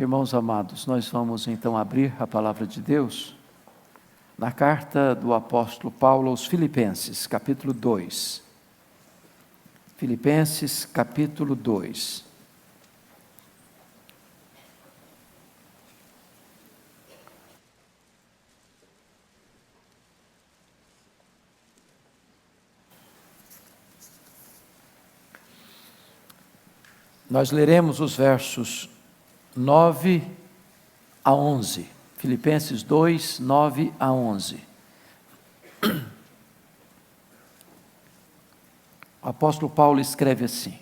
Irmãos amados, nós vamos então abrir a palavra de Deus na carta do apóstolo Paulo aos Filipenses, capítulo 2. Filipenses, capítulo 2. Nós leremos os versos 9 a 11. Filipenses 2, 9 a 11. O apóstolo Paulo escreve assim: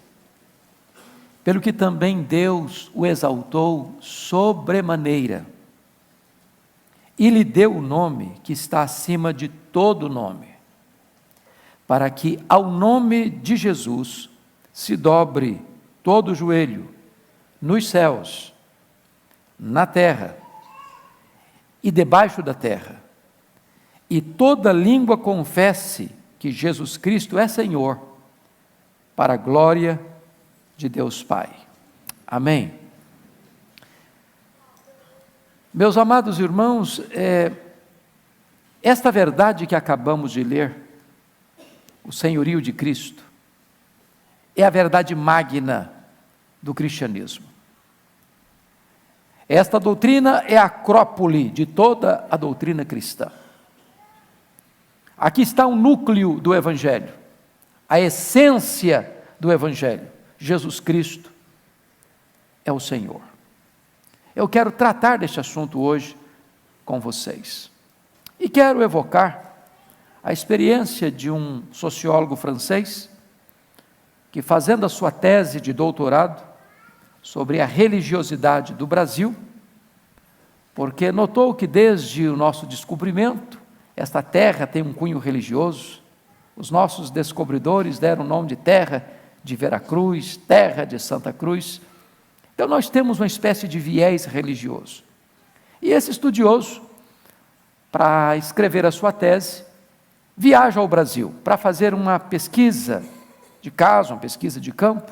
pelo que também Deus o exaltou sobremaneira, e lhe deu o nome que está acima de todo nome, para que ao nome de Jesus se dobre todo o joelho, nos céus, na terra e debaixo da terra, e toda língua confesse que Jesus Cristo é Senhor, para a glória de Deus Pai. Amém. Meus amados irmãos, esta verdade que acabamos de ler, o senhorio de Cristo, é a verdade magna do cristianismo. Esta doutrina é a acrópole de toda a doutrina cristã. Aqui está o núcleo do Evangelho, a essência do Evangelho. Jesus Cristo é o Senhor. Eu quero tratar deste assunto hoje com vocês. E quero evocar a experiência de um sociólogo francês que, fazendo a sua tese de doutorado sobre a religiosidade do Brasil, porque notou que desde o nosso descobrimento, esta terra tem um cunho religioso. Os nossos descobridores deram o nome de terra de Veracruz, terra de Santa Cruz. Então nós temos uma espécie de viés religioso. E esse estudioso, para escrever a sua tese, viaja ao Brasil para fazer uma pesquisa de caso, uma pesquisa de campo.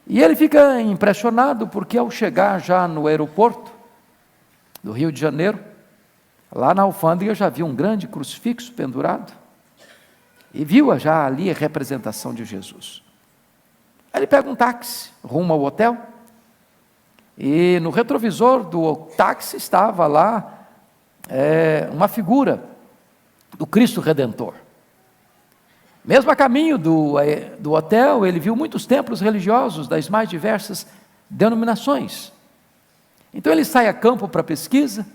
E ele fica impressionado porque, ao chegar já no aeroporto do Rio de Janeiro, lá na alfândega já viu um grande crucifixo pendurado e viu já ali a representação de Jesus. Aí ele pega um táxi rumo ao hotel e no retrovisor do táxi estava lá uma figura do Cristo Redentor. Mesmo a caminho do hotel, ele viu muitos templos religiosos das mais diversas denominações. Então ele sai a campo para pesquisa,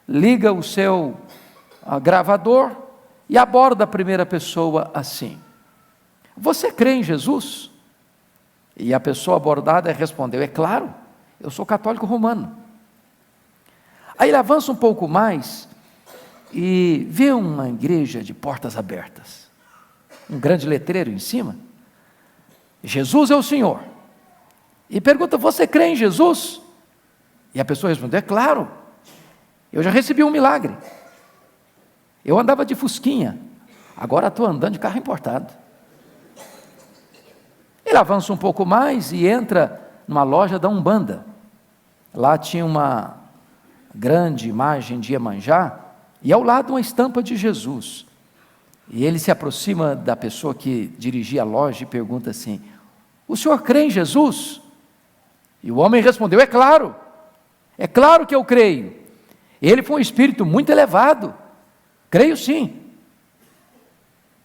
liga o seu gravador e aborda a primeira pessoa assim: você crê em Jesus? E a pessoa abordada respondeu: é claro, eu sou católico romano. Aí ele avança um pouco mais e vê uma igreja de portas abertas, um grande letreiro em cima: Jesus é o Senhor. E pergunta: você crê em Jesus? E a pessoa respondeu: é claro, eu já recebi um milagre. Eu andava de fusquinha, agora estou andando de carro importado. Ele avança um pouco mais e entra numa loja da Umbanda. Lá tinha uma grande imagem de Iemanjá e ao lado uma estampa de Jesus. E ele se aproxima da pessoa que dirigia a loja e pergunta assim: o senhor crê em Jesus? E o homem respondeu: é claro que eu creio. Ele foi um espírito muito elevado, creio sim.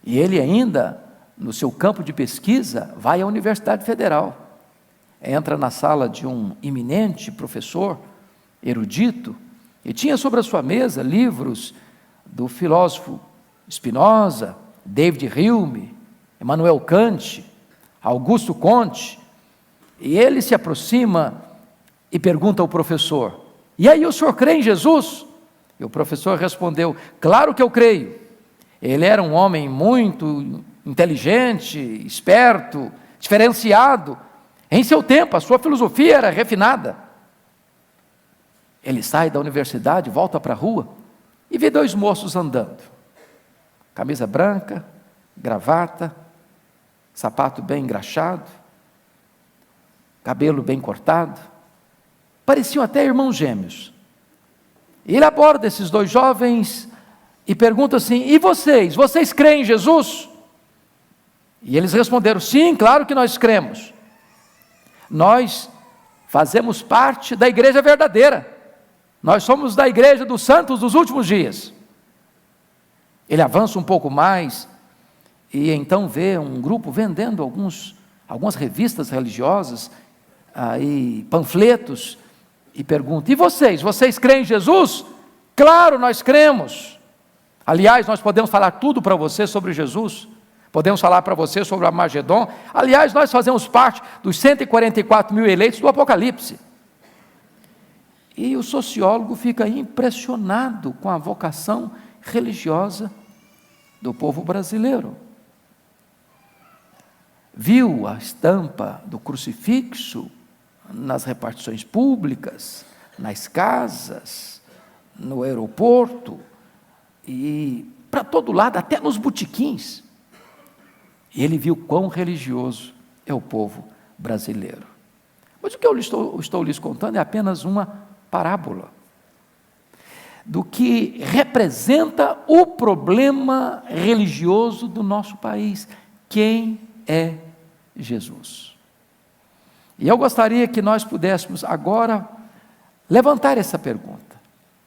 E ele ainda, no seu campo de pesquisa, vai à Universidade Federal, entra na sala de um eminente professor, erudito, e tinha sobre a sua mesa livros do filósofo Spinoza, David Hume, Immanuel Kant, Augusto Comte. E ele se aproxima e pergunta ao professor: e aí, o senhor crê em Jesus? E o professor respondeu: claro que eu creio. Ele era um homem muito inteligente, esperto, diferenciado. Em seu tempo, a sua filosofia era refinada. Ele sai da universidade, volta para a rua e vê dois moços andando. Camisa branca, gravata, sapato bem engraxado, cabelo bem cortado. pareciam até irmãos gêmeos. Ele aborda esses dois jovens e pergunta assim: e vocês? Vocês creem em Jesus? E eles responderam: sim, claro que nós cremos. Nós fazemos parte da igreja verdadeira. Nós somos da igreja dos santos dos últimos dias. Ele avança um pouco mais e então vê um grupo vendendo algumas revistas religiosas, e panfletos, e pergunta: e vocês? Vocês creem em Jesus? Claro, nós cremos. Aliás, nós podemos falar tudo para você sobre Jesus. Podemos falar para você sobre o Armagedon. Aliás, nós fazemos parte dos 144 mil eleitos do Apocalipse. E o sociólogo fica impressionado com a vocação religiosa do povo brasileiro. Viu a estampa do crucifixo nas repartições públicas, nas casas, no aeroporto, e para todo lado, até nos botequins. E ele viu quão religioso é o povo brasileiro. Mas o que eu estou lhes contando é apenas uma parábola do que representa o problema religioso do nosso país. Quem é Jesus? E eu gostaria que nós pudéssemos agora levantar essa pergunta: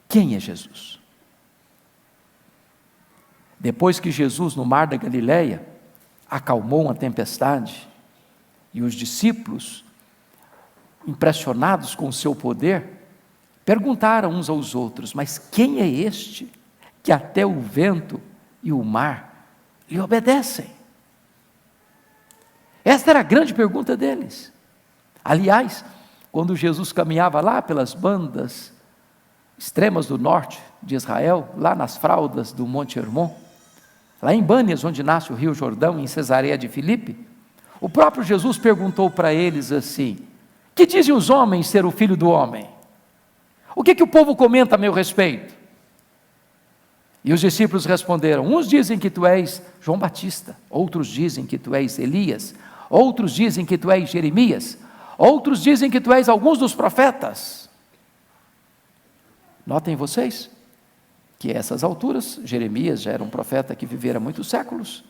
quem é Jesus? Depois que Jesus, no mar da Galileia, acalmou uma tempestade, e os discípulos, impressionados com o seu poder, perguntaram uns aos outros: mas quem é este que até o vento e o mar lhe obedecem? Esta era a grande pergunta deles. Aliás, quando Jesus caminhava lá pelas bandas extremas do norte de Israel, lá nas fraldas do Monte Hermon, lá em Bânias, onde nasce o Rio Jordão, em Cesareia de Filipe, o próprio Jesus perguntou para eles assim: que dizem os homens ser o Filho do Homem? O que o povo comenta a meu respeito? E os discípulos responderam: uns dizem que tu és João Batista, outros dizem que tu és Elias, outros dizem que tu és Jeremias, outros dizem que tu és alguns dos profetas. Notem vocês que a essas alturas, Jeremias já era um profeta que vivera muitos séculos,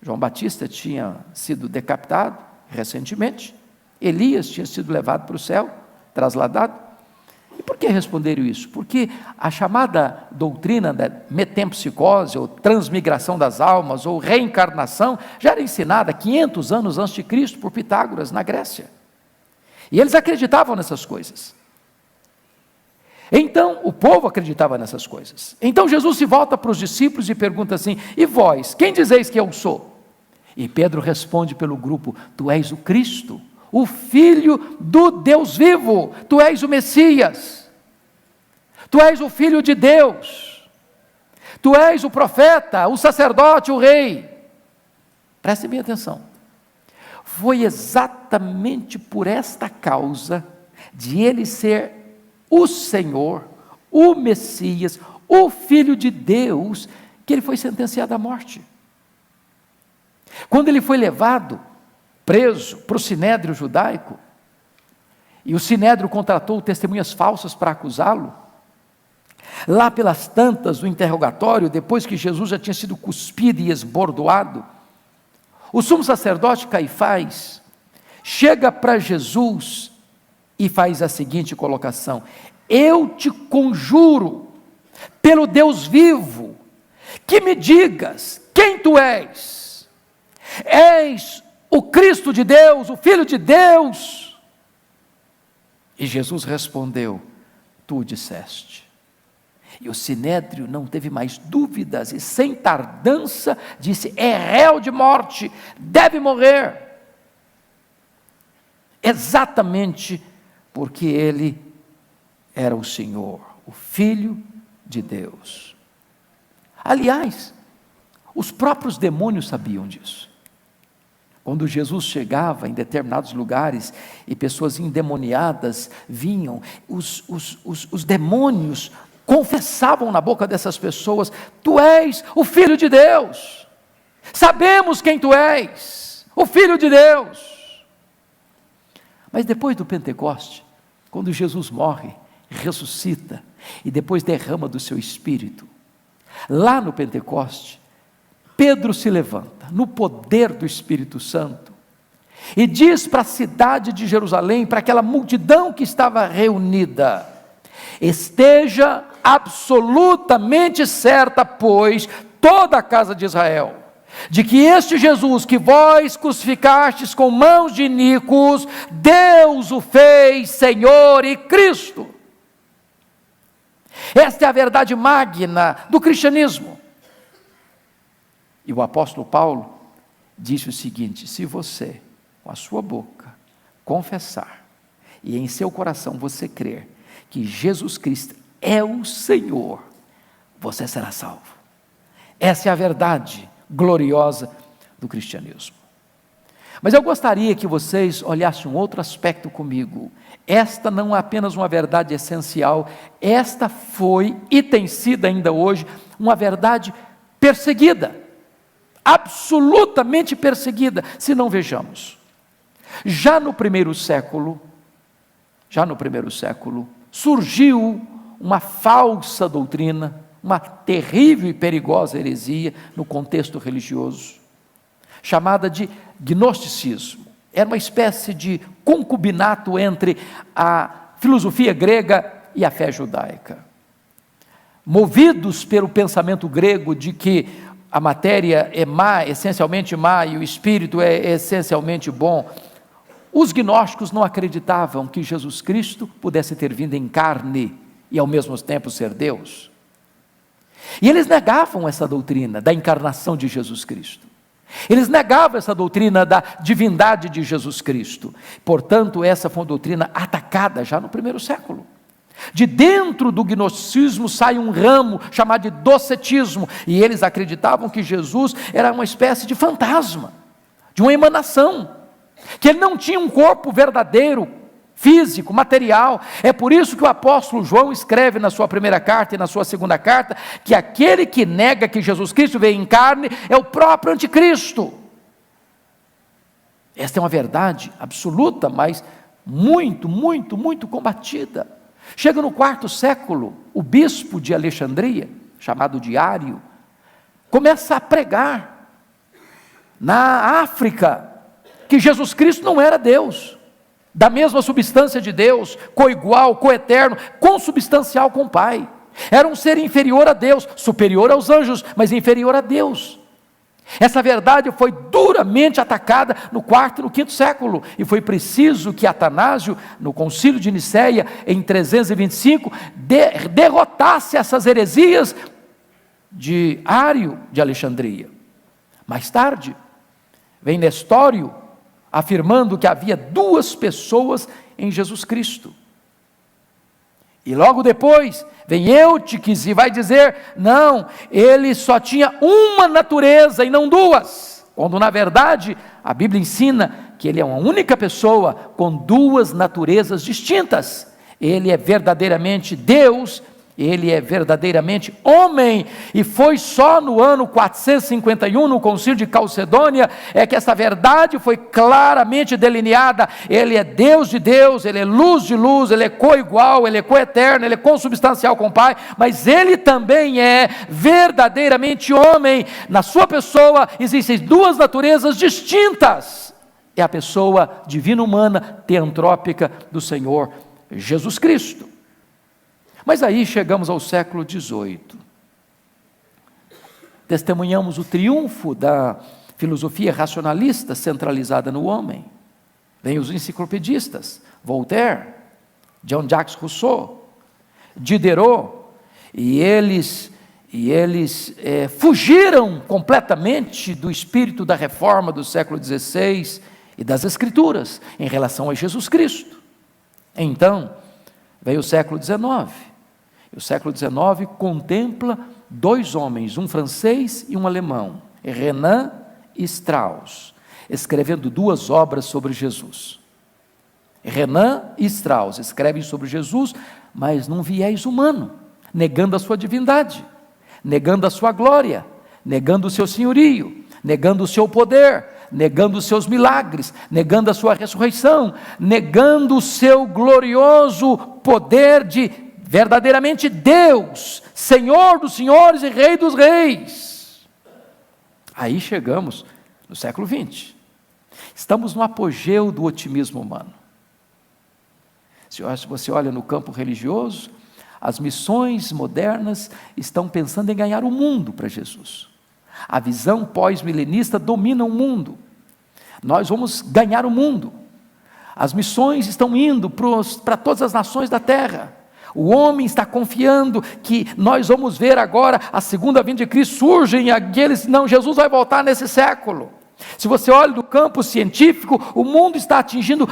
João Batista tinha sido decapitado recentemente, Elias tinha sido levado para o céu, trasladado. E por que responderam isso? Porque a chamada doutrina da metempsicose, ou transmigração das almas, ou reencarnação, já era ensinada 500 anos antes de Cristo por Pitágoras, na Grécia. E eles acreditavam nessas coisas. Então, o povo acreditava nessas coisas. Então Jesus se volta para os discípulos e pergunta assim: e vós, quem dizeis que eu sou? E Pedro responde pelo grupo: tu és o Cristo, o Filho do Deus vivo, tu és o Messias, tu és o Filho de Deus, tu és o profeta, o sacerdote, o rei. Prestem bem atenção. Foi exatamente por esta causa de ele ser o Senhor, o Messias, o Filho de Deus, que ele foi sentenciado à morte. Quando ele foi levado, preso, para o sinédrio judaico, e o sinédrio contratou testemunhas falsas para acusá-lo, lá pelas tantas do interrogatório, depois que Jesus já tinha sido cuspido e esbordoado, o sumo sacerdote Caifás chega para Jesus e faz a seguinte colocação: eu te conjuro, pelo Deus vivo, que me digas quem tu és. És o Cristo de Deus, o Filho de Deus? E Jesus respondeu: tu o disseste. E o sinédrio não teve mais dúvidas, e sem tardança disse: é réu de morte, deve morrer. Exatamente porque ele era o Senhor, o Filho de Deus. Aliás, os próprios demônios sabiam disso. Quando Jesus chegava em determinados lugares e pessoas endemoniadas vinham, os demônios confessavam na boca dessas pessoas: tu és o Filho de Deus, sabemos quem tu és, o Filho de Deus. Mas depois do Pentecoste, quando Jesus morre, ressuscita e depois derrama do seu Espírito, lá no Pentecoste, Pedro se levanta, no poder do Espírito Santo, e diz para a cidade de Jerusalém, para aquela multidão que estava reunida: esteja absolutamente certa, pois, toda a casa de Israel, de que este Jesus que vós crucificastes com mãos de iníquos, Deus o fez Senhor e Cristo. Esta é a verdade magna do cristianismo. E o apóstolo Paulo disse o seguinte: se você, com a sua boca, confessar, e em seu coração você crer que Jesus Cristo é o Senhor, você será salvo. Essa é a verdade gloriosa do cristianismo. Mas eu gostaria que vocês olhassem um outro aspecto comigo. Esta não é apenas uma verdade essencial, esta foi e tem sido ainda hoje uma verdade perseguida, absolutamente perseguida, se não vejamos. Já no primeiro século, surgiu uma falsa doutrina, uma terrível e perigosa heresia no contexto religioso, chamada de gnosticismo. Era uma espécie de concubinato entre a filosofia grega e a fé judaica. Movidos pelo pensamento grego de que a matéria é má, essencialmente má, e o espírito é essencialmente bom, os gnósticos não acreditavam que Jesus Cristo pudesse ter vindo em carne e ao mesmo tempo ser Deus. E eles negavam essa doutrina da encarnação de Jesus Cristo. Eles negavam essa doutrina da divindade de Jesus Cristo. Portanto, essa foi uma doutrina atacada já no primeiro século. De dentro do gnosticismo sai um ramo chamado de docetismo, e eles acreditavam que Jesus era uma espécie de fantasma, de uma emanação, que ele não tinha um corpo verdadeiro, físico, material. É por isso que o apóstolo João escreve na sua primeira carta e na sua segunda carta, que aquele que nega que Jesus Cristo veio em carne, é o próprio anticristo. Esta é uma verdade absoluta, mas muito combatida. Chega no quarto século, o bispo de Alexandria, chamado Diário, começa a pregar na África, que Jesus Cristo não era Deus, da mesma substância de Deus, coigual, coeterno, consubstancial com o Pai. Era um ser inferior a Deus, superior aos anjos, mas inferior a Deus. Essa verdade foi duramente atacada no quarto e no quinto século, e foi preciso que Atanásio, no concílio de Nicéia, em 325, derrotasse essas heresias de Ário de Alexandria. Mais tarde, vem Nestório, afirmando que havia duas pessoas em Jesus Cristo. E logo depois, vem Eutiques e vai dizer, não, ele só tinha uma natureza e não duas, quando na verdade, a Bíblia ensina que ele é uma única pessoa com duas naturezas distintas. Ele é verdadeiramente Deus, ele é verdadeiramente homem, e foi só no ano 451, no concílio de Calcedônia, é que essa verdade foi claramente delineada. Ele é Deus de Deus, ele é luz de luz, ele é coigual, ele é coeterno, ele é consubstancial com o Pai, mas ele também é verdadeiramente homem. Na sua pessoa existem duas naturezas distintas, é a pessoa divina humana, teantrópica do Senhor Jesus Cristo. Mas aí chegamos ao século XVIII, testemunhamos o triunfo da filosofia racionalista centralizada no homem. Vêm os enciclopedistas, Voltaire, Jean-Jacques Rousseau, Diderot, e eles fugiram completamente do espírito da reforma do século XVI e das Escrituras em relação a Jesus Cristo. Então, veio o século XIX. O século XIX contempla dois homens, um francês e um alemão, Renan e Strauss, escrevendo duas obras sobre Jesus. Renan e Strauss escrevem sobre Jesus, mas num viés humano, negando a sua divindade, negando a sua glória, negando o seu senhorio, negando o seu poder, negando os seus milagres, negando a sua ressurreição, negando o seu glorioso poder de verdadeiramente Deus, Senhor dos senhores e Rei dos reis. Aí chegamos no século XX. Estamos no apogeu do otimismo humano. Se você olha no campo religioso, as missões modernas estão pensando em ganhar o mundo para Jesus. A visão pós-milenista domina o mundo. Nós vamos ganhar o mundo. As missões estão indo para todas as nações da terra. O homem está confiando que nós vamos ver agora a segunda vinda de Cristo. Surgem aqueles, não, Jesus vai voltar nesse século. Se você olha do campo científico, o mundo está atingindo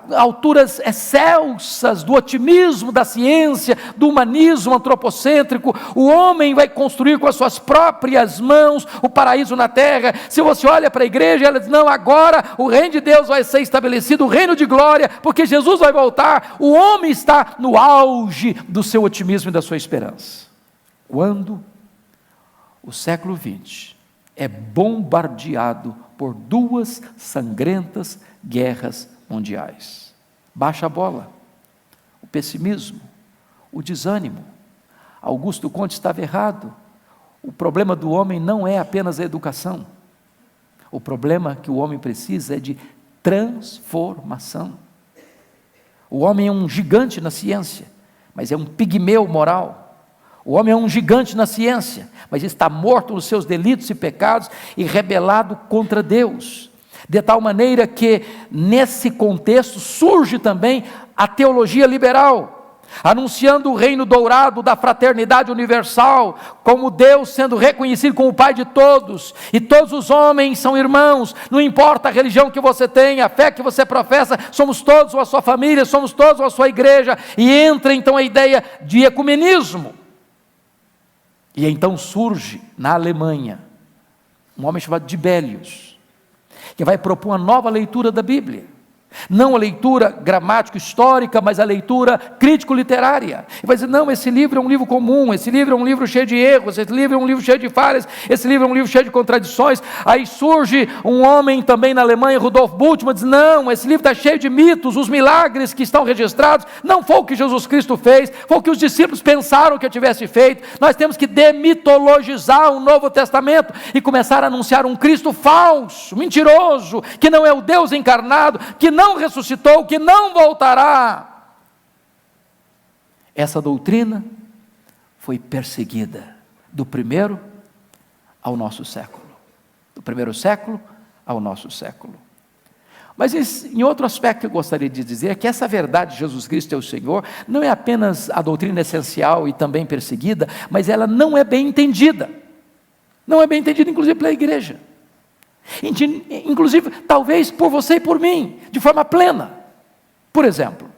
alturas excelsas do otimismo da ciência, do humanismo antropocêntrico. O homem vai construir com as suas próprias mãos o paraíso na terra. Se você olha para a igreja, ela diz, não, agora o reino de Deus vai ser estabelecido, o reino de glória, porque Jesus vai voltar. O homem está no auge do seu otimismo e da sua esperança. Quando o século XX é bombardeado por 2 sangrentas guerras mundiais. Baixa a bola, o pessimismo, o desânimo. Augusto Conte estava errado. O problema do homem não é apenas a educação. O problema que o homem precisa é de transformação. O homem é um gigante na ciência, mas é um pigmeu moral. O homem é um gigante na ciência, mas está morto nos seus delitos e pecados e rebelado contra Deus. De tal maneira que, nesse contexto, surge também a teologia liberal, anunciando o reino dourado da fraternidade universal, como Deus sendo reconhecido como o Pai de todos, e todos os homens são irmãos, não importa a religião que você tem, a fé que você professa, somos todos a sua família, somos todos a sua igreja, e entra então a ideia de ecumenismo. E então surge na Alemanha um homem chamado Dibelius, que vai propor uma nova leitura da Bíblia. Não a leitura gramática histórica, mas a leitura crítico-literária. E vai dizer, não, esse livro é um livro comum, esse livro é um livro cheio de erros, esse livro é um livro cheio de falhas, esse livro é um livro cheio de contradições. Aí surge um homem também na Alemanha, Rudolf Bultmann, diz, não, esse livro está cheio de mitos, os milagres que estão registrados, não foi o que Jesus Cristo fez, foi o que os discípulos pensaram que eu tivesse feito. Nós temos que demitologizar o Novo Testamento e começar a anunciar um Cristo falso, mentiroso, que não é o Deus encarnado, que não ressuscitou, que não voltará. Essa doutrina foi perseguida do primeiro ao nosso século, do primeiro século ao nosso século. Mas em outro aspecto que eu gostaria de dizer é que essa verdade de Jesus Cristo é o Senhor não é apenas a doutrina essencial e também perseguida, mas ela não é bem entendida. Não é bem entendida inclusive pela igreja. Inclusive, talvez por você e por mim, de forma plena. Por exemplo,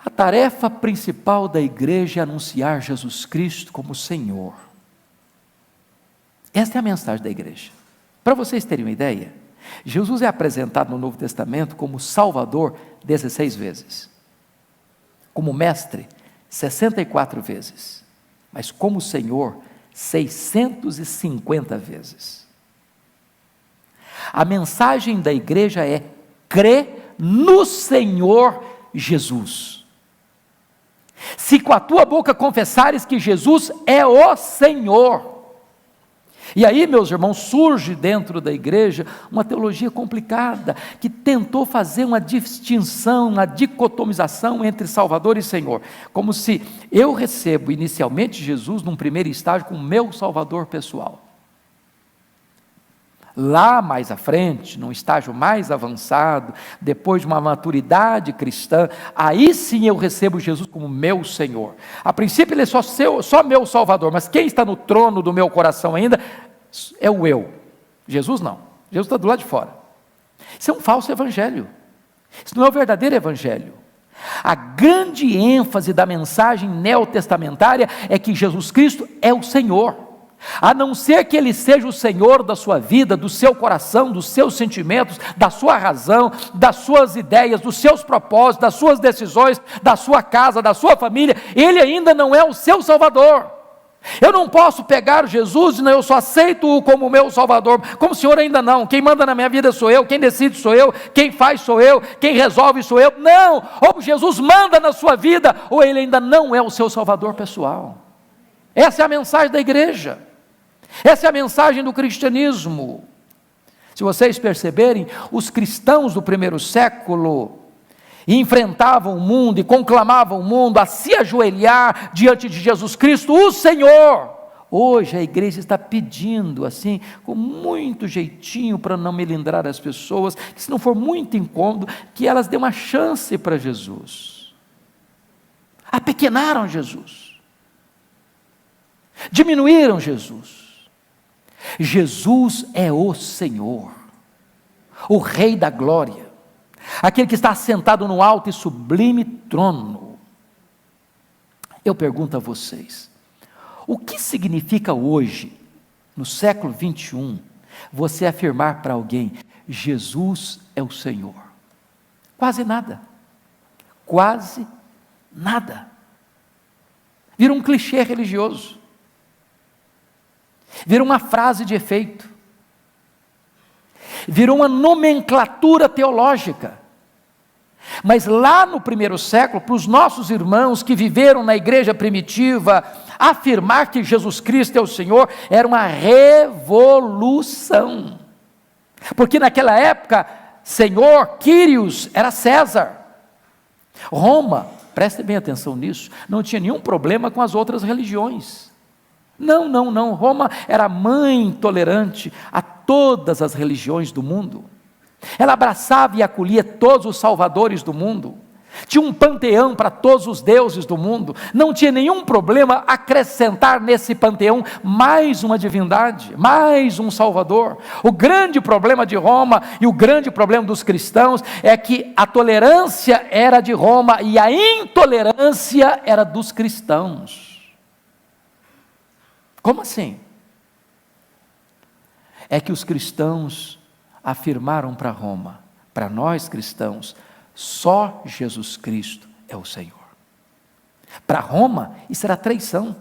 a tarefa principal da igreja é anunciar Jesus Cristo como Senhor. Esta é a mensagem da igreja. Para vocês terem uma ideia, Jesus é apresentado no Novo Testamento como Salvador 16 vezes, como Mestre 64 vezes, mas como Senhor 650 vezes. A mensagem da igreja é: crê no Senhor Jesus. Se com a tua boca confessares que Jesus é o Senhor. E aí, meus irmãos, surge dentro da igreja uma teologia complicada, que tentou fazer uma distinção, uma dicotomização entre Salvador e Senhor, como se eu recebo inicialmente Jesus num primeiro estágio como meu Salvador pessoal. Lá mais à frente, num estágio mais avançado, depois de uma maturidade cristã, aí sim eu recebo Jesus como meu Senhor. A princípio ele é só meu Salvador, mas quem está no trono do meu coração ainda é o eu. Jesus não, Jesus está do lado de fora. Isso é um falso evangelho, isso não é o verdadeiro evangelho. A grande ênfase da mensagem neotestamentária é que Jesus Cristo é o Senhor. A não ser que Ele seja o Senhor da sua vida, do seu coração, dos seus sentimentos, da sua razão, das suas ideias, dos seus propósitos, das suas decisões, da sua casa, da sua família, Ele ainda não é o seu Salvador. Eu não posso pegar Jesus e eu só aceito-o como meu Salvador, como o Senhor ainda não. Quem manda na minha vida sou eu, quem decide sou eu, quem faz sou eu, quem resolve sou eu. Não, ou Jesus manda na sua vida, ou Ele ainda não é o seu Salvador pessoal. Essa é a mensagem da igreja, essa é a mensagem do cristianismo. Se vocês perceberem, os cristãos do primeiro século enfrentavam o mundo e conclamavam o mundo a se ajoelhar diante de Jesus Cristo, o Senhor. Hoje a igreja está pedindo assim, com muito jeitinho, para não melindrar as pessoas, que se não for muito incômodo, que elas dêem uma chance para Jesus. Apequenaram Jesus, diminuíram Jesus. Jesus é o Senhor, o Rei da glória, aquele que está assentado no alto e sublime trono. Eu pergunto a vocês, o que significa hoje, no século 21, você afirmar para alguém, Jesus é o Senhor? Quase nada, quase nada. Vira um clichê religioso, vira uma frase de efeito, virou uma nomenclatura teológica. Mas lá no primeiro século, para os nossos irmãos que viveram na igreja primitiva, afirmar que Jesus Cristo é o Senhor era uma revolução, porque naquela época, Senhor, Quírios, era César. Roma, preste bem atenção nisso, não tinha nenhum problema com as outras religiões. Não, Roma era mãe tolerante a todas as religiões do mundo. Ela abraçava e acolhia todos os salvadores do mundo. Tinha um panteão para todos os deuses do mundo. Não tinha nenhum problema acrescentar nesse panteão mais uma divindade, mais um salvador. O grande problema de Roma e o grande problema dos cristãos é que a tolerância era de Roma e a intolerância era dos cristãos. Como assim? É que os cristãos afirmaram para Roma, para nós cristãos, só Jesus Cristo é o Senhor. Para Roma, isso era traição.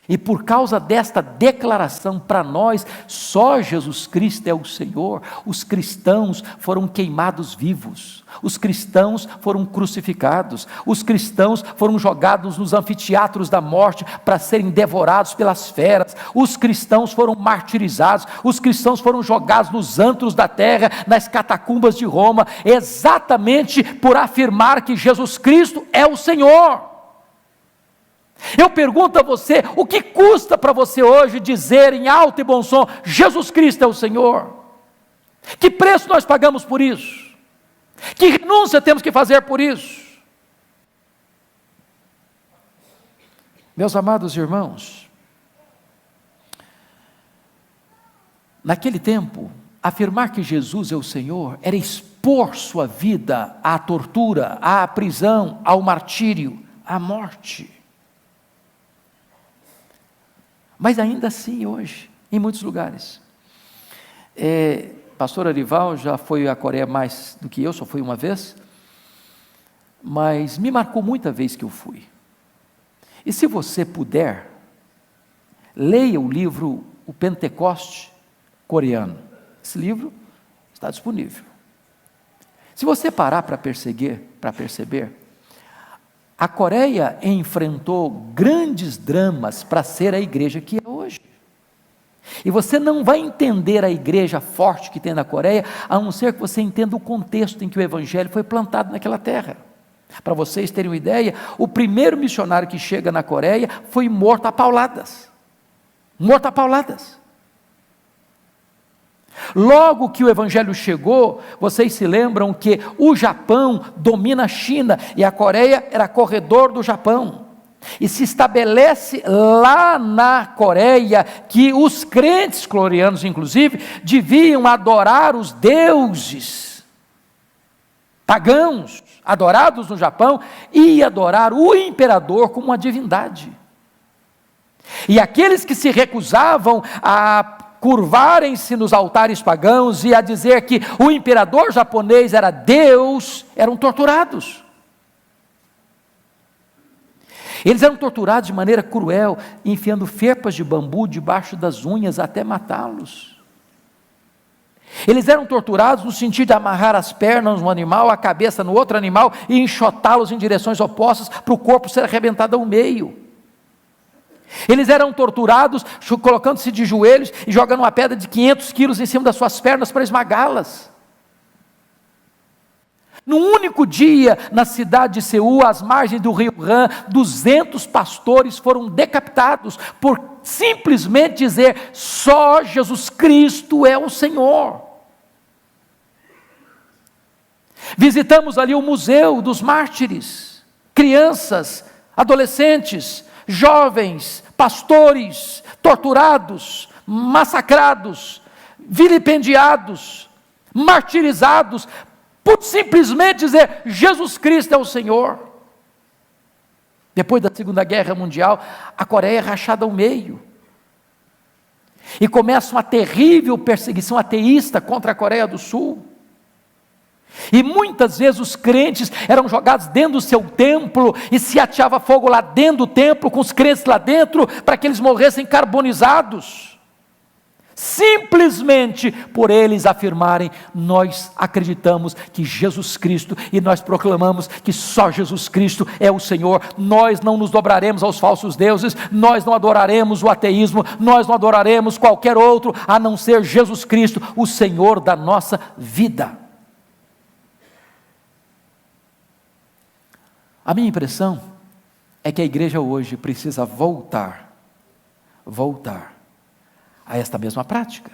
E por causa desta declaração para nós, só Jesus Cristo é o Senhor, os cristãos foram queimados vivos, os cristãos foram crucificados, os cristãos foram jogados nos anfiteatros da morte para serem devorados pelas feras, os cristãos foram martirizados, os cristãos foram jogados nos antros da terra, nas catacumbas de Roma, exatamente por afirmar que Jesus Cristo é o Senhor. Eu pergunto a você, o que custa para você hoje dizer em alto e bom som, Jesus Cristo é o Senhor? Que preço nós pagamos por isso? Que renúncia temos que fazer por isso? Meus amados irmãos, naquele tempo, afirmar que Jesus é o Senhor era expor sua vida à tortura, à prisão, ao martírio, à morte. Mas ainda assim hoje, em muitos lugares, pastor Arival já foi à Coreia mais do que eu, só fui uma vez, mas me marcou muita vez que eu fui. E se você puder, leia o livro O Pentecoste Coreano. Esse livro está disponível. Se você parar para perceber, a Coreia enfrentou grandes dramas para ser a igreja que é hoje. E você não vai entender a igreja forte que tem na Coreia, a não ser que você entenda o contexto em que o evangelho foi plantado naquela terra. Para vocês terem uma ideia, o primeiro missionário que chega na Coreia foi morto a pauladas. Logo que o evangelho chegou, vocês se lembram que o Japão domina a China e a Coreia era corredor do Japão. E se estabelece lá na Coreia que os crentes coreanos, inclusive, deviam adorar os deuses pagãos adorados no Japão e adorar o imperador como uma divindade. E aqueles que se recusavam a curvarem-se nos altares pagãos e a dizer que o imperador japonês era Deus, eram torturados. Eles eram torturados de maneira cruel, enfiando ferpas de bambu debaixo das unhas até matá-los. Eles eram torturados no sentido de amarrar as pernas no animal, a cabeça no outro animal e enxotá-los em direções opostas para o corpo ser arrebentado ao meio. Eles eram torturados colocando-se de joelhos e jogando uma pedra de 500 quilos em cima das suas pernas para esmagá-las. Num único dia, na cidade de Seul, às margens do rio Han, 200 pastores foram decapitados por simplesmente dizer: só Jesus Cristo é o Senhor. Visitamos ali o Museu dos Mártires, crianças, adolescentes, jovens, pastores, torturados, massacrados, vilipendiados, martirizados, por simplesmente dizer: Jesus Cristo é o Senhor. Depois da Segunda Guerra Mundial, a Coreia é rachada ao meio, e começa uma terrível perseguição ateísta contra a Coreia do Sul, e muitas vezes os crentes eram jogados dentro do seu templo, e se ateava fogo lá dentro do templo, com os crentes lá dentro, para que eles morressem carbonizados, simplesmente por eles afirmarem: nós acreditamos que Jesus Cristo, e nós proclamamos que só Jesus Cristo é o Senhor, nós não nos dobraremos aos falsos deuses, nós não adoraremos o ateísmo, nós não adoraremos qualquer outro, a não ser Jesus Cristo, o Senhor da nossa vida. A minha impressão é que a igreja hoje precisa voltar a esta mesma prática,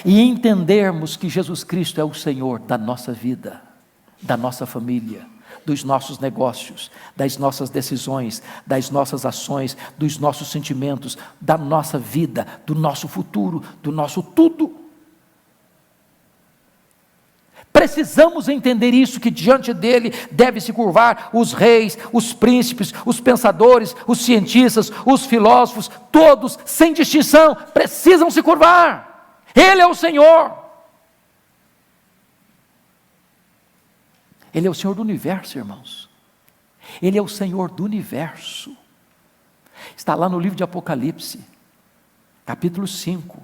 e entendermos que Jesus Cristo é o Senhor da nossa vida, da nossa família, dos nossos negócios, das nossas decisões, das nossas ações, dos nossos sentimentos, da nossa vida, do nosso futuro, do nosso tudo. Precisamos entender isso, que diante dele deve se curvar os reis, os príncipes, os pensadores, os cientistas, os filósofos, todos, sem distinção, precisam se curvar. Ele é o Senhor. Ele é o Senhor do universo, irmãos. Ele é o Senhor do universo. Está lá no livro de Apocalipse, capítulo 5,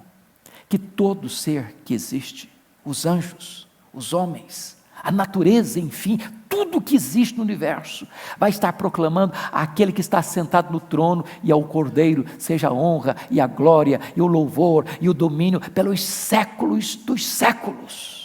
que todo ser que existe, os anjos, os homens, a natureza, enfim, tudo que existe no universo, vai estar proclamando àquele que está sentado no trono e ao Cordeiro, seja a honra e a glória e o louvor e o domínio pelos séculos dos séculos.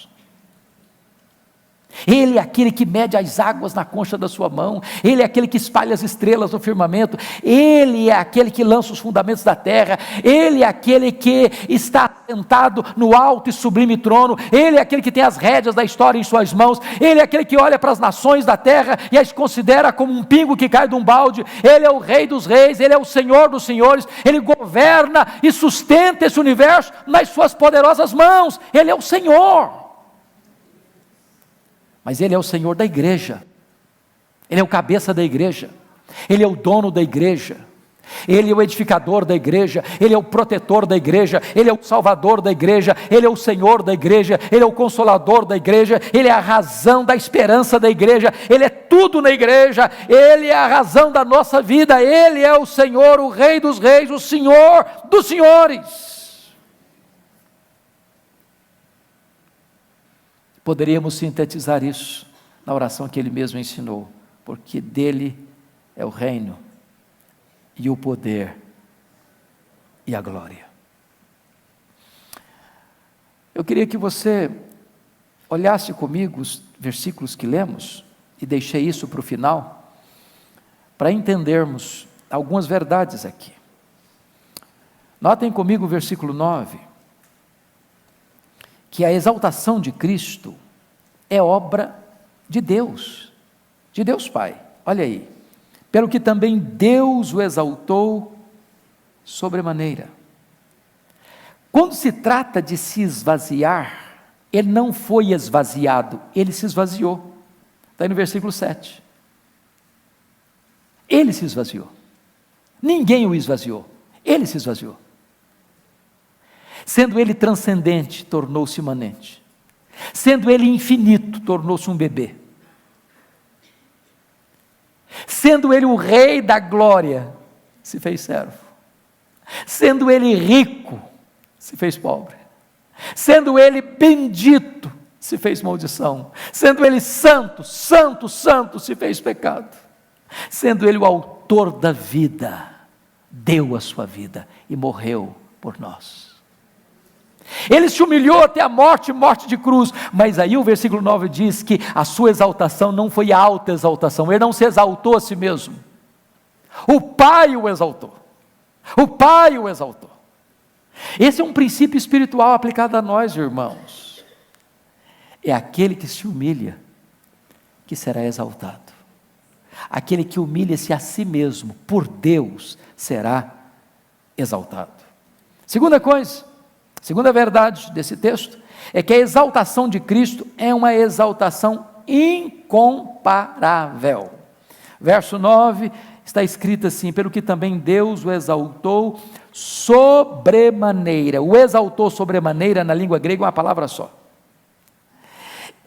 Ele é aquele que mede as águas na concha da sua mão, Ele é aquele que espalha as estrelas no firmamento, Ele é aquele que lança os fundamentos da terra, Ele é aquele que está sentado no alto e sublime trono, Ele é aquele que tem as rédeas da história em suas mãos, Ele é aquele que olha para as nações da terra e as considera como um pingo que cai de um balde. Ele é o Rei dos reis, Ele é o Senhor dos senhores, Ele governa e sustenta esse universo nas suas poderosas mãos. Ele é o Senhor. Mas Ele é o Senhor da igreja, Ele é o cabeça da igreja, Ele é o dono da igreja, Ele é o edificador da igreja, Ele é o protetor da igreja, Ele é o salvador da igreja, Ele é o Senhor da igreja, Ele é o consolador da igreja, Ele é a razão da esperança da igreja, Ele é tudo na igreja, Ele é a razão da nossa vida, Ele é o Senhor, o Rei dos reis, o Senhor dos senhores. Poderíamos sintetizar isso na oração que Ele mesmo ensinou, porque dele é o reino, e o poder, e a glória. Eu queria que você olhasse comigo os versículos que lemos, e deixei isso para o final, para entendermos algumas verdades aqui. Notem comigo o versículo 9, que a exaltação de Cristo é obra de Deus Pai. Olha aí, pelo que também Deus o exaltou sobremaneira. Quando se trata de se esvaziar, Ele não foi esvaziado, Ele se esvaziou. Está aí no versículo 7. Ele se esvaziou, ninguém o esvaziou, Ele se esvaziou. Sendo Ele transcendente, tornou-se imanente. Sendo Ele infinito, tornou-se um bebê. Sendo ele o rei da glória, se fez servo. Sendo ele rico, se fez pobre. Sendo ele bendito, se fez maldição. Sendo ele santo, santo, santo, se fez pecado. Sendo ele o autor da vida, deu a sua vida e morreu por nós. Ele se humilhou até a morte, morte de cruz, mas aí o versículo 9 diz que a sua exaltação não foi alta exaltação, ele não se exaltou a si mesmo, o Pai o exaltou, o Pai o exaltou. Esse é um princípio espiritual aplicado a nós, irmãos. É aquele que se humilha, que será exaltado. Aquele que humilha-se a si mesmo, por Deus, será exaltado. Segunda coisa, segunda verdade desse texto, é que a exaltação de Cristo é uma exaltação incomparável. Verso 9, está escrito assim: pelo que também Deus o exaltou sobremaneira. O exaltou sobremaneira, na língua grega, é uma palavra só.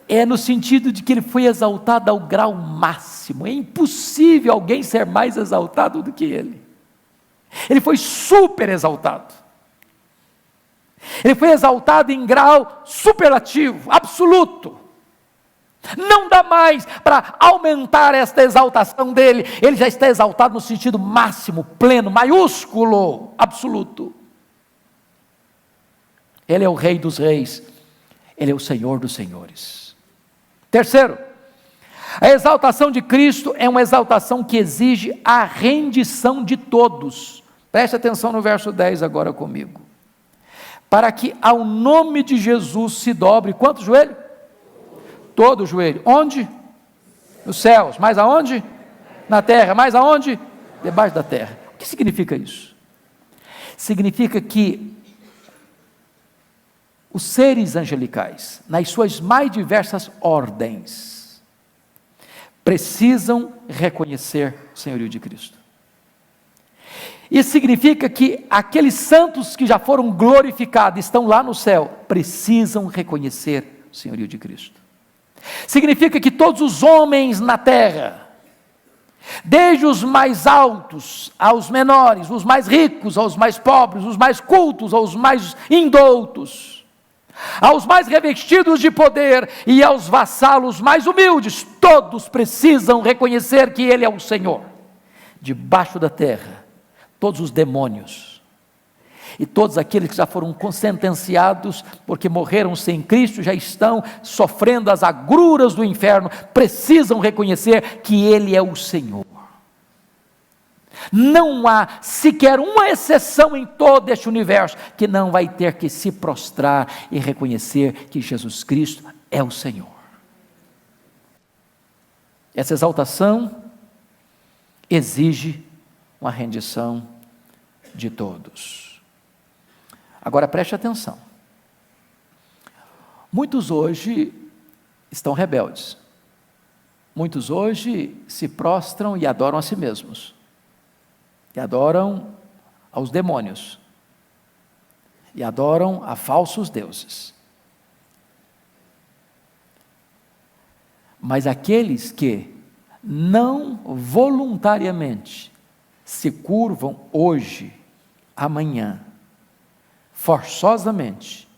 É no sentido de que ele foi exaltado ao grau máximo. É impossível alguém ser mais exaltado do que ele. Ele foi super exaltado. Ele foi exaltado em grau superlativo, absoluto. Não dá mais para aumentar esta exaltação dele. Ele já está exaltado no sentido máximo, pleno, maiúsculo, absoluto. Ele é o Rei dos Reis. Ele é o Senhor dos Senhores. Terceiro, a exaltação de Cristo é uma exaltação que exige a rendição de todos. Preste atenção no verso 10 agora comigo. Para que ao nome de Jesus se dobre, quanto joelho? Todo joelho. Onde? Nos céus. Mais aonde? Na terra. Mais aonde? Debaixo da terra. O que significa isso? Significa que os seres angelicais, nas suas mais diversas ordens, precisam reconhecer o senhorio de Cristo. Isso significa que aqueles santos que já foram glorificados, estão lá no céu, precisam reconhecer o senhorio de Cristo. Significa que todos os homens na terra, desde os mais altos aos menores, os mais ricos aos mais pobres, os mais cultos aos mais indoutos, aos mais revestidos de poder e aos vassalos mais humildes, todos precisam reconhecer que Ele é o Senhor. Debaixo da terra, todos os demônios e todos aqueles que já foram sentenciados porque morreram sem Cristo, já estão sofrendo as agruras do inferno, precisam reconhecer que Ele é o Senhor. Não há sequer uma exceção em todo este universo que não vai ter que se prostrar e reconhecer que Jesus Cristo é o Senhor. Essa exaltação exige uma rendição de todos. Agora preste atenção. Muitos hoje estão rebeldes. Muitos hoje se prostram e adoram a si mesmos. E adoram aos demônios, e adoram a falsos deuses. Mas aqueles que não voluntariamente se curvam hoje, amanhã, forçosamente,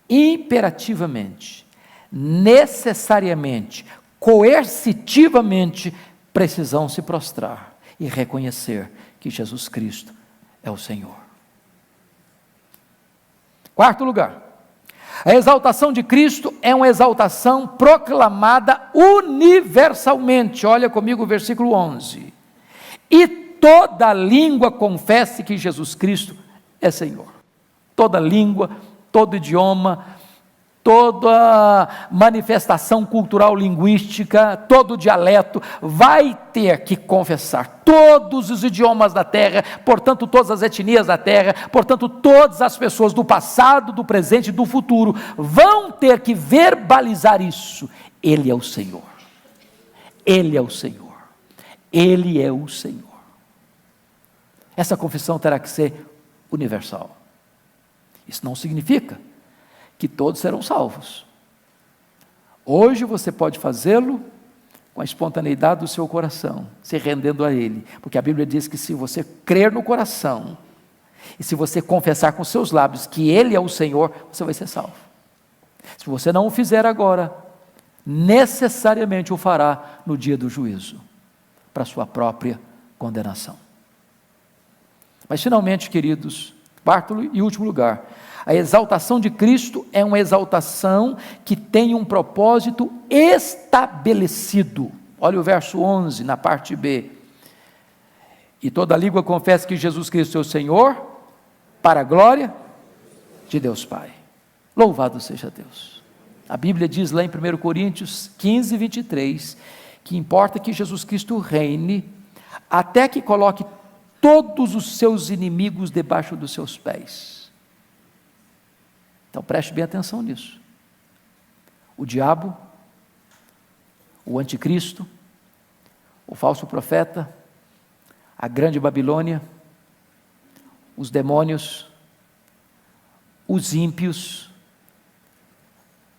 imperativamente, necessariamente, coercitivamente, precisam se prostrar e reconhecer que Jesus Cristo é o Senhor. Quarto lugar, a exaltação de Cristo é uma exaltação proclamada universalmente. Olha comigo o versículo 11. E toda língua confesse que Jesus Cristo é Senhor. Toda língua, todo idioma, toda manifestação cultural linguística, todo dialeto vai ter que confessar. Todos os idiomas da terra, portanto todas as etnias da terra, portanto todas as pessoas do passado, do presente e do futuro vão ter que verbalizar isso. Ele é o Senhor. Ele é o Senhor. Ele é o Senhor. Essa confissão terá que ser universal. Isso não significa que todos serão salvos. Hoje você pode fazê-lo com a espontaneidade do seu coração, se rendendo a Ele, porque a Bíblia diz que se você crer no coração, e se você confessar com seus lábios que Ele é o Senhor, você vai ser salvo. Se você não o fizer agora, necessariamente o fará no dia do juízo, para a sua própria condenação. Mas finalmente, queridos, quarto e último lugar, a exaltação de Cristo é uma exaltação que tem um propósito estabelecido. Olha o verso 11, na parte B. E toda língua confessa que Jesus Cristo é o Senhor, para a glória de Deus Pai. Louvado seja Deus. A Bíblia diz lá em 1 Coríntios 15, 23, que importa que Jesus Cristo reine, até que coloque todos os seus inimigos debaixo dos seus pés. Então preste bem atenção nisso. O diabo, o anticristo, o falso profeta, a grande Babilônia, os demônios, os ímpios,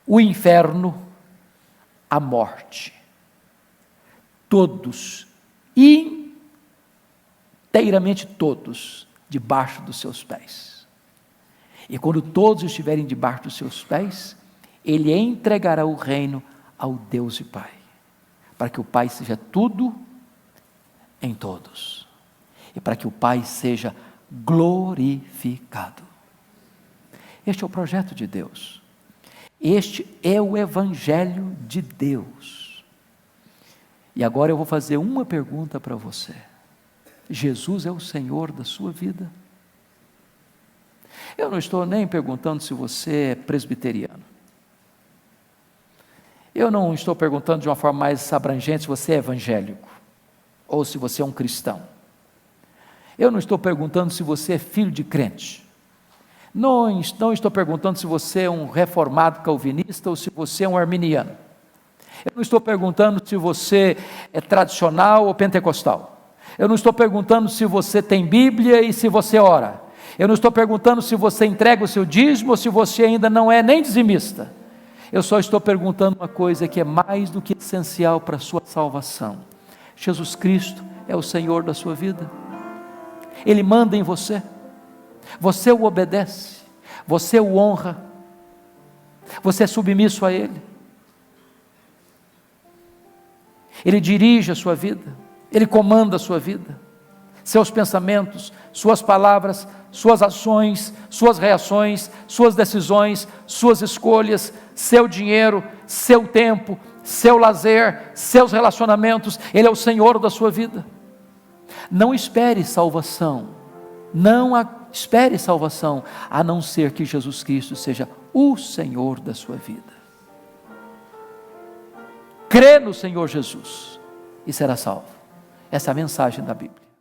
o inferno, a morte, todos, inteiramente todos, debaixo dos seus pés. E quando todos estiverem debaixo dos seus pés, Ele entregará o reino ao Deus e Pai, para que o Pai seja tudo em todos, e para que o Pai seja glorificado. Este é o projeto de Deus, este é o Evangelho de Deus. E agora eu vou fazer uma pergunta para você: Jesus é o Senhor da sua vida? Eu não estou nem perguntando se você é presbiteriano. Eu não estou perguntando de uma forma mais abrangente se você é evangélico, ou se você é um cristão. Eu não estou perguntando se você é filho de crente. Não estou perguntando se você é um reformado calvinista ou se você é um arminiano. Eu não estou perguntando se você é tradicional ou pentecostal. Eu não estou perguntando se você tem Bíblia e se você ora. Eu não estou perguntando se você entrega o seu dízimo ou se você ainda não é nem dizimista. Eu só estou perguntando uma coisa que é mais do que essencial para a sua salvação. Jesus Cristo é o Senhor da sua vida. Ele manda em você. Você o obedece. Você o honra. Você é submisso a Ele. Ele dirige a sua vida. Ele comanda a sua vida. Seus pensamentos, suas palavras, suas ações, suas reações, suas decisões, suas escolhas, seu dinheiro, seu tempo, seu lazer, seus relacionamentos. Ele é o Senhor da sua vida. Não espere salvação, espere salvação, a não ser que Jesus Cristo seja o Senhor da sua vida. Crê no Senhor Jesus e será salvo. Essa é a mensagem da Bíblia.